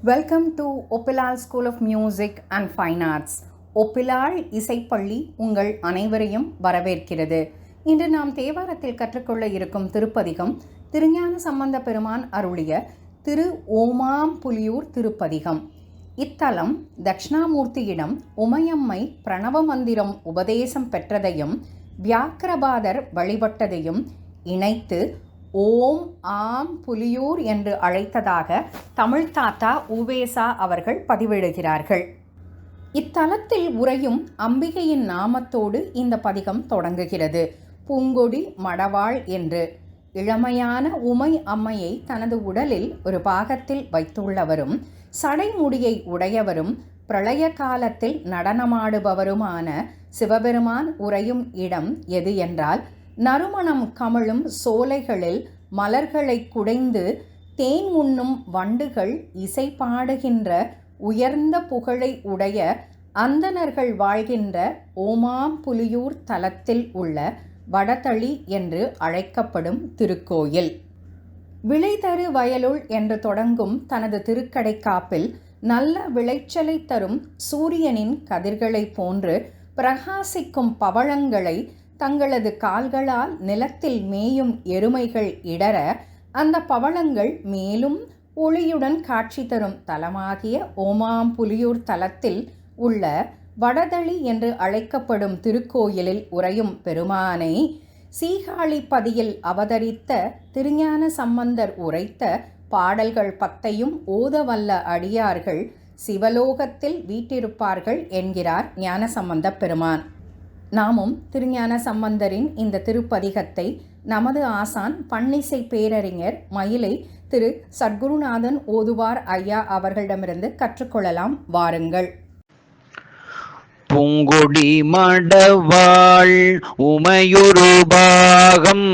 Welcome to Oppilal school of music and fine arts. Oppilal இசைப்பள்ளி உங்கள் அனைவரையும் வரவேற்கிறது. இன்று நாம் தேவாரத்தில் கற்றுக்கொள்ள இருக்கும் திருப்பதிகம் திருஞான சம்பந்த பெருமான் அருளிய திரு ஓமாம்புலியூர் திருப்பதிகம். இத்தலம் தட்சிணாமூர்த்தியிடம் உமையம்மை பிரணவ மந்திரம் உபதேசம் பெற்றதையும் வியாக்கிரபாதர் வழிபட்டதையும் இணைத்து ஓம் ஆம் புலியூர் என்று அழைத்ததாக தமிழ் தாத்தா உவேசா அவர்கள் பதிவிடுகிறார்கள். இத்தலத்தில் உறையும் அம்பிகையின் நாமத்தோடு இந்த பதிகம் தொடங்குகிறது. பூங்கொடி மடவாள் என்று. இளமையான உமை அம்மையை தனது உடலில் ஒரு பாகத்தில் வைத்துள்ளவரும் சடைமுடியை உடையவரும் பிரளய காலத்தில் நடனமாடுபவருமான சிவபெருமான் உறையும் இடம் எது என்றால், நறுமணம் கமழும் சோலைகளில் மலர்களை குடைந்து தேன் உண்ணும் வண்டுகள் இசை பாடுகின்ற உயர்ந்த புகழை உடைய அந்தணர்கள் வாழ்கின்ற ஓமாம்புலியூர் தலத்தில் உள்ள வடதளி என்று அழைக்கப்படும் திருக்கோயில். விளைதரு வயலுள் என்று தொடங்கும் தனது திருக்கடைக்காப்பில் நல்ல விளைச்சலை தரும் சூரியனின் கதிர்களைப் போன்று பிரகாசிக்கும் பவழங்களை தங்களது கால்களால் நிலத்தில் மேயும் எருமைகள் இடர, அந்த பவளங்கள் மேலும் ஒளியுடன் காட்சி தரும் தலமாகிய ஓமாம்புலியூர் தலத்தில் உள்ள வடதளி என்று அழைக்கப்படும் திருக்கோயிலில் உறையும் பெருமானை சீகாழிப்பதியில் அவதரித்த திருஞான சம்பந்தர் உரைத்த பாடல்கள் 10ஐயும் ஓதவல்ல அடியார்கள் சிவலோகத்தில் வீற்றிருப்பார்கள் என்கிறார் ஞானசம்பந்த பெருமான். நாமும் திருஞான சம்பந்தரின் இந்த திருப்பதிகத்தை நமது ஆசான் பன்னிசை பேரறிஞர் மயிலை திரு சத்குருநாதன் ஓதுவார் ஐயா அவர்களிடமிருந்து கற்றுக்கொள்ளலாம். வாருங்கள். பூங்கொடி மடவாள் உமையொரு பாகம்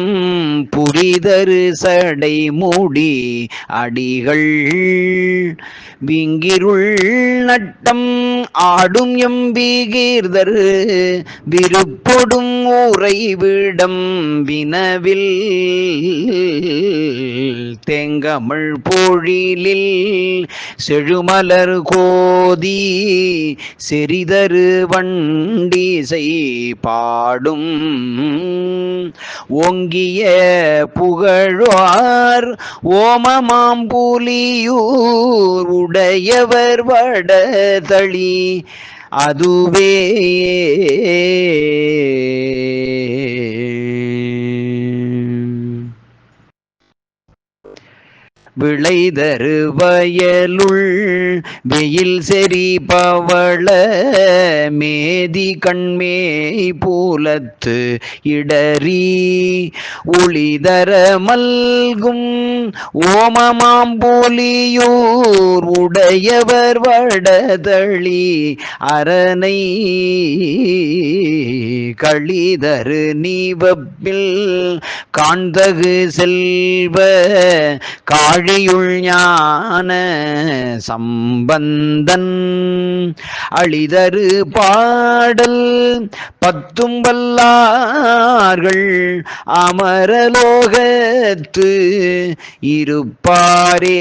புரிதரு சடை மூடி அடிகள் விங்கிருள் நட்டம் ஆடும் எம்பீகீர்தர் விருப்பொடும் உறைவிடம் வினவில் தேங்கமிழ் பொழிலில் செழுமலர் கோதி செறிதரு வண்டிசை பாடும் ஓங்கிய புகழ்வார் ஓமமாம்புலியூர் உடையவர் வடதளி அதுவே. விளைதரு வயலுள் வெயில் செறி பவள மேதி கண்மேய் பூலத்து இடறி ஒளிதர மல்கும் ஓமமாம்புலியூர் உடையவர் வடதளி அரணை களிதரு நீவப்பில் காண்தகு செல்வ காழியுள் ஞான சம்பந்தன் அளிதரு பாடல் 10 வல்லார்கள் அமரலோகத்து இருப்பாரே.